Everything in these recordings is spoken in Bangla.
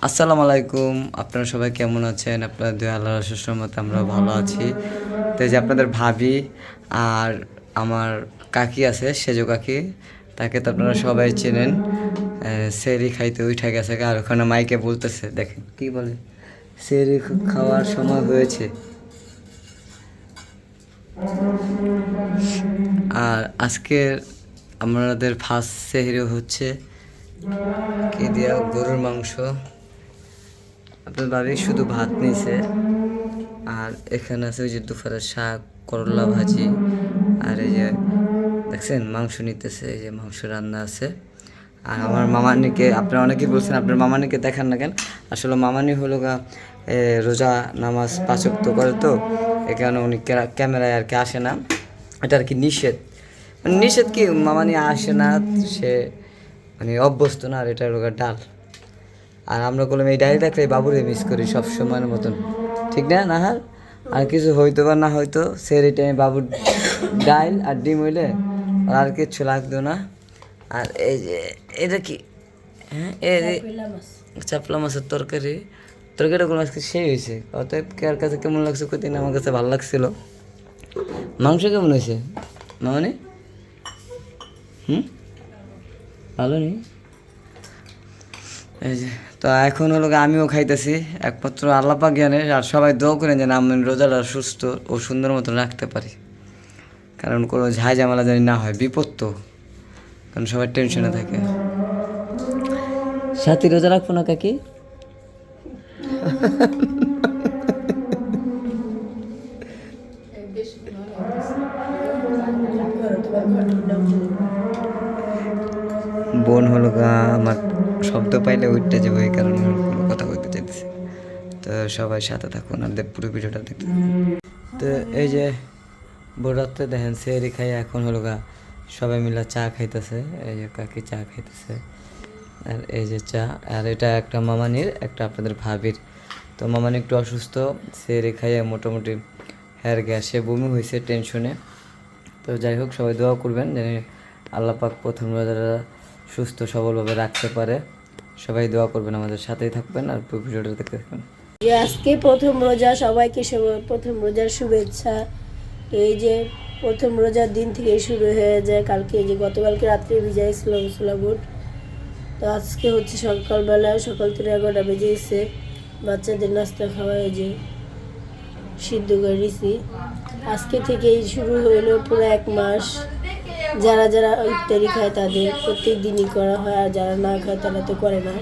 আসসালামু আলাইকুম। আপনারা সবাই কেমন আছেন? আপনাদের দোয়া আল্লাহর অশেষ রহমতে আমরা ভালো আছি। তো এই যে আপনাদের ভাবি আর আমার কাকি আছে, সেজো কাকি, তাকে তো আপনারা সবাই চেনেন। সেরি খাইতে উঠে গেছে আর ওখানে মাইকে বলতেছে, দেখেন কি বলে, সেরি খাওয়ার সময় হয়েছে। আর আজকের আমাদের ফার্স্ট সেহরি হচ্ছে কি দিয়া, গরুর মাংস। আপনার বাড়ি শুধু ভাত নিয়েছে, আর এখানে আছে ওই যে দুপুরের শাক, করলা ভাজি, আর এই যে দেখছেন মাংস নিতেছে, এই যে মাংস রান্না আছে। আর আমার মামানিকে আপনারা অনেকেই বলছেন আপনার মামানিকে দেখান না কেন। আসলে মামানি হলো রোজা নামাজ 5 ওয়াক্ত করে, তো এখানে উনি ক্যামেরায় আর কি আসে না, এটা আর কি নিষেধ। মানে নিষেধ কি, মামানি আসে না, সে মানে অভ্যস্ত না, আর এটা হলো ডাল। আর আমরা বললাম এই ডাইল দেখলে বাবুরে মিস করি সব সময়ের মতন, ঠিক না নাহার? আর কিছু হইতো বা না হয়তো, সেই টাইমে বাবুর ডাইল আর ডিম হইলে আর কিচ্ছু লাগতো না। আর এই যে এটা কি, হ্যাঁ চাপলা মাছের তরকারি। তরকারিগুলো আজকে সেই হয়েছে, অতএব কার কাছে কেমন লাগছে কদিন, আমার কাছে ভালো লাগছিল। মাংস কেমন হয়েছে মামানি? ভালো নেই। এই যে তো এখন হলো আমিও খাইতেছি, একমাত্র আল্লাহ পাক জানে। আর সবাই দোয়া করেন যেন আমি রোজাটা সুস্থ ও সুন্দর মতো রাখতে পারি, কারণ কোনো ঝাই ঝামেলা জানি না হয়, বিপদ তো, কারণ সবাই টেনশনে থাকে। সাথী রোজা রাখবো না কাকি? বোন হলো আমার শব্দ পাইলে উঠতে যাবো, এই কারণে কোনো কথা বলতে চাইতেছি। তো সবাই সাথে থাকুন আর পুরো ভিডিওটা দেখতে। তো এই যে ভোররাত্রে দেখেন সেহরি খাই, এখন হলো সবাই মিলে চা খাইতেছে। এই যে কাকি চা খাইতেছে, আর এই যে চা। আর এটা একটা মামানির, একটা আপনাদের ভাবির। তো মামানি একটু অসুস্থ, সেহরি খাইয়ে মোটামুটি হের গ্যাসে বমি হয়েছে টেনশনে। তো যাই হোক, সবাই দোয়া করবেন যেন আল্লাহ পাক প্রথম রোজাটা সুস্থ সবলভাবে রাখতে পারে। সবাই দোয়া করবেন, আমাদের সাথেই থাকবেন আর পুরো ভিডিওটা দেখতে থাকবেন। আজকে প্রথম রোজা, সবাইকে প্রথম রোজার শুভেচ্ছা। তো এই যে প্রথম রোজার দিন থেকে শুরু হয়ে যায়, কালকে এই যে গতকালকে রাত্রে ভিজাইছিল মশলা বুট। তো আজকে হচ্ছে সকালবেলা, সকাল থেকে 11টা বেজে গেছে, বাচ্চাদের নাস্তা খাওয়া, এই যে সিদ্ধ করে নিছি। আজকে থেকেই শুরু হইলো পুরো 1 মাস। যারা যারা ইফতারি খায় তাদের প্রত্যেক দিনই করা হয়, আর যারা না খায় তারা তো করে না।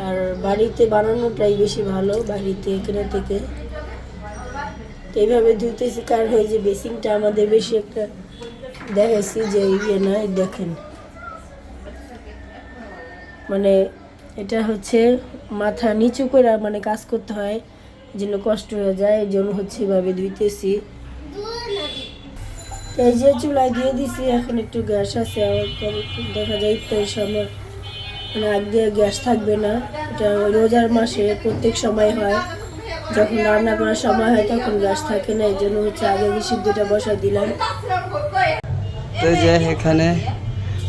আর বাড়িতে বানানোটাই বেশি ভালো বাড়িতে কেনা থেকে। তো এইভাবে ধুতেছি, কারণ হয় যে বেসিংটা আমাদের বেশি একটা দেখাইছি যে ইয়ে না, দেখেন মানে এটা হচ্ছে মাথা নিচু করে মানে কাজ করতে হয়, এই জন্য কষ্ট হয়ে যায়, এই জন্য হচ্ছে এভাবে ধুইতেছি। এই যে চুলায় দিয়ে দিছি, এখন একটু গ্যাস আছে, দেখা যায় ইফতারের সময় মানে আগ দিয়ে গ্যাস থাকবে না। এটা রোজার মাসে প্রত্যেক সময় হয়, যখন রান্না করার সময় হয় তখন গ্যাস থাকে না, এই জন্য হচ্ছে আগে সিদ্ধটা বসাই দিলাম। তো যে এখানে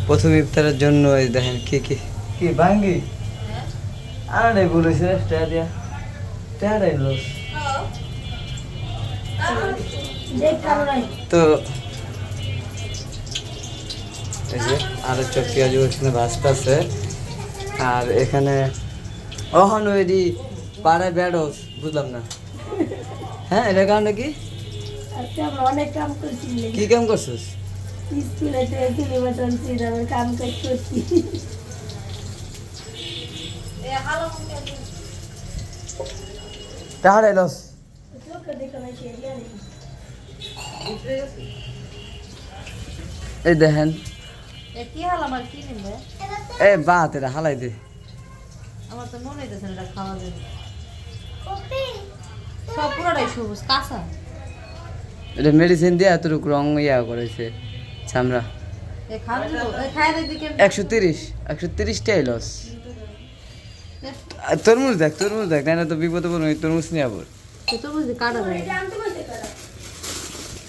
প্রথম ইফতারের জন্য এই দেখেন কি কি কি ভাঙ্গি আর বলেছে দিয়া তো এই যে আরো চপ পেঁয়াজ এখানে ভাজতে আছে। আর এখানে অহন ওইডি পাড়ায় বেড়োস, বুঝলাম না। হ্যাঁ, এটার কারণে কি অনেক কাম করছি, কি কাম করছিস? কাম করছি। তাহলে লস এই দেখেন এ বাত এটা হালাই দে। আমার তো মনে হইতেছে এটা খাওয়া যাবে, সব পুরোটাই সবুজ কাঁচা। এটা মেডিসিন দিয়ে এতটুকু রং ইয়া করেছে চামড়া। 130টাই লস। তরমুজ দেখ, তরমুজ দেখ, না তো বিপদে পড়বো, তরমুজ নিয়ে আবার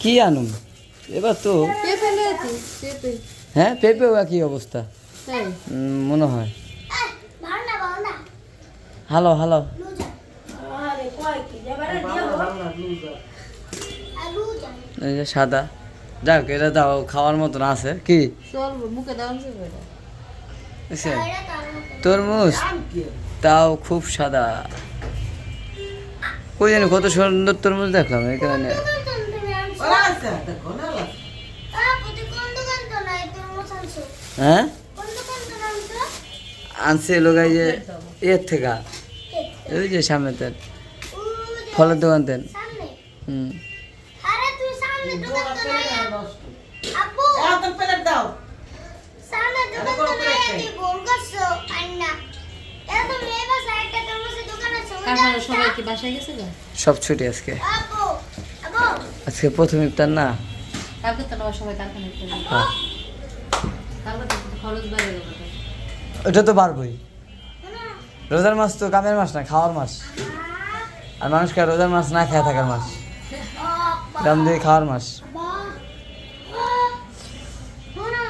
কি আনুম এবার তো। হ্যাঁ, পেঁপেও একই অবস্থা মনে হয়। হ্যালো হ্যালো আরে কয় কি যাবারে দিয়া এই যে সাদা, যাক এটা দাও খাওয়ার মতন আছে কি চল মুখে দেওয়ান যাবে এটা বুঝছেন? তরমুজ তাও খুব সাদা, কই জানি কত সুন্দর তরমুজ দেখলাম এখানে। হ্যাঁ আনছে লোক যে এর থেকে ওই যে সামনে তেন ফলের দোকান তেন। হুম কারখানা সবাই কি বাসায় গেছে গো? সব ছুটি আজকে, আজকে প্রথম ইফতার না। কালকে তো না সবাই কারখানায় চলে যাবে। হ্যাঁ কালকে তো খরচ বেড়ে গেল তো। ওটা তো পারবই, রোজার মাস তো কামের মাস না, খাওয়ার মাস। আর মানুষকে আর রোজার মাস না খেয়ে থাকার মাস, দাম দিয়ে খাওয়ার মাস।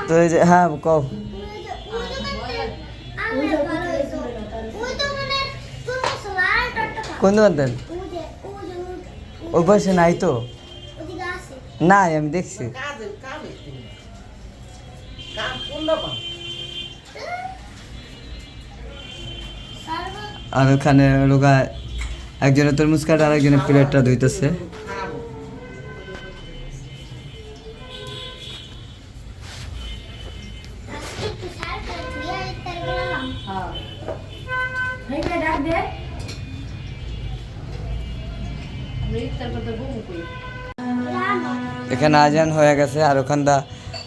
তো এই যে হ্যাঁ কও, কোন দোকান দেন? ওই পাশে নাই তো, নাই আমি দেখছি। আর ওখানে লোকা একজনের তরমুজ কাটে আর একজনের প্লেটটা ধুইতেছে। হ্যাঁ আমরা ইফতার করতে বমু কই এখানে আজান হয়ে গেছে আর ওখানটা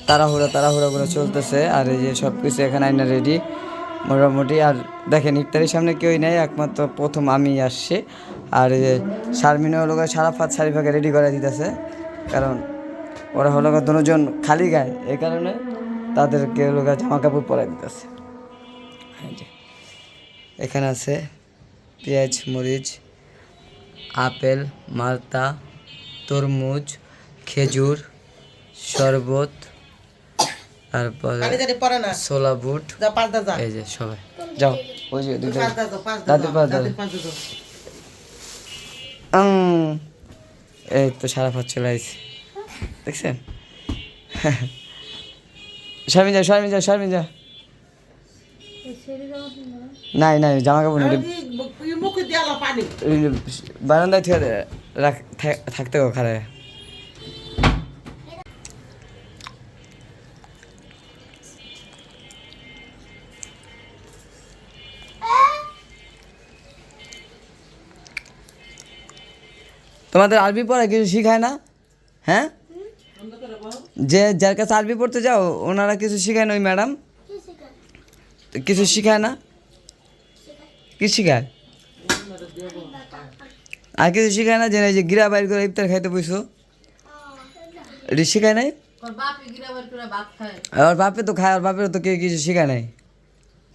তাড়াহুড়া করে চলতেছে। আর এই যে সব কিছু এখানে আইনা রেডি মোটামুটি। আর দেখেন ইফতারের সামনে কেউই নেই, একমাত্র প্রথম আমি আসছি। আর এই যে শারমিনও হলো সারাফাত শারিফাকে রেডি করে দিতেছে, কারণ ওরা হলো দুজন খালি গায়ে, এই কারণে তাদেরকে হলো জামা কাপড় পরাই দিতেছে। এখানে আছে পেঁয়াজ, মরিচ, আপেল, মালতা, তরমুজ, খেজুর, শরবত, তারপরে ছোলা বুট। এই যে সবাই যাও, ওই যে দুটো দাদুর পাশ দাদু। এই তো সারা পাঁচ চলে আসছে, দেখছেন? শারমিন যা, শারমিন যা, শারমিন যা। নাই নাই জামা কাপড় নেই, বারান্দায় থাকতে গো খারাপ। তোমাদের আরবি পড়া কিছু শিখায় না? হ্যাঁ, যে যার কাছে আরবি পড়তে যাও ওনারা কিছু শিখায় না? ওই ম্যাডাম কিছু শিখায় না? কি শিখায়? আর কিছু শিখায় না? যে এই যে গিরা বাইর করে ইফতার খাইতে বসো, এটি শিখায় নাই? ওর বাপে গিরাবার করে ভাত খায়। আর বাপে তো খায়, আর বাপের তো কেউ কিছু শিখায় নাই।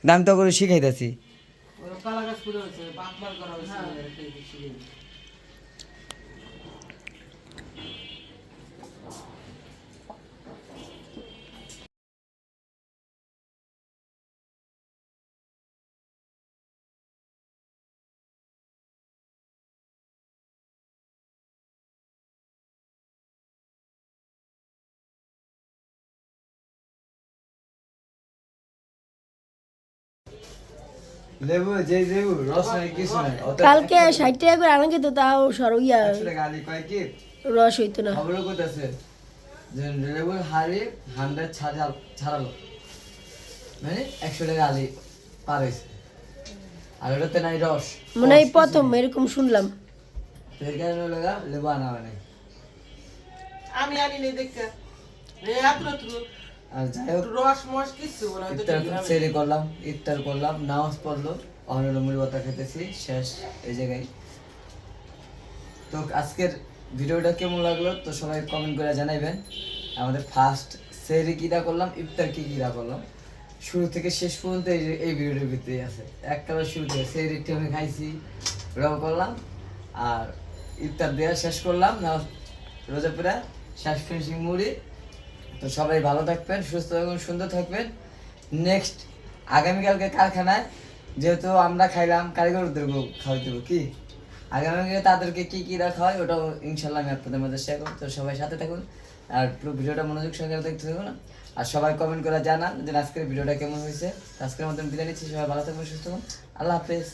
আমি তো করে শিখাইতেছি। লেবু যে লেবু রস নাই কিছু নাই। কালকে 60 টাকা করে আনা কিন্তু তাও সরইয়া আসলে গালি কয় কি রস হইতো না। খবর কইতাছে যে লেবুর হাড়ি 100 ছাড়ালো, মানে 100 টাকা আলি পার হইছে, আর ওটাতে নাই রস। মনে হয় প্রথম এরকম শুনলাম। এর কারণে লাগা লেবু আনা হয় নাই। আমি আনি নেই দেখতে রে আত্র আর যাই হোক রস মস কিছু না হয়তো ইফতার করলাম, নামাজ পড়লো, অনেক মুড়ি ভাত খেতেছি, শেষ এই জায়গায়। তো আজকের ভিডিওটা কেমন লাগলো তো সবাই কমেন্ট করে জানাইবেন। আমাদের ফার্স্ট সেহরি কিরা করলাম, ইফতার কিরা করলাম, শুরু থেকে শেষ পর্যন্ত এই ভিডিওটার ভিতরেই আছে। একবারে শুরু থেকে সেহরিটি আমি খাইছি, ওটাও করলাম, আর ইফতার দেওয়া শেষ করলাম, রোজা পুরা শেষ ফিনিশিং মুড়ি। তো সবাই ভালো থাকবেন, সুস্থ থাকবেন, সুন্দর থাকবেন। নেক্সট আগামীকালকে কারখানায় যেহেতু আমরা খাইলাম কারিগরদেরকে খাওয়াই দেবো কি আগামী তাদেরকে কি কি রাখা হয় ওটাও ইনশাল্লাহ আমি আপনাদের মধ্যে শেয়ার করবো। তো সবাই সাথে থাকুন আর পুরো ভিডিওটা মনোযোগ সহকারে দেখতে থাকুন আর সবাই কমেন্ট করে জানান যে আজকের ভিডিওটা কেমন হয়েছে। আজকের মতন বিদায় নিচ্ছি, সবাই ভালো থাকবেন, সুস্থ থাকুন, আল্লাহ হাফেজ।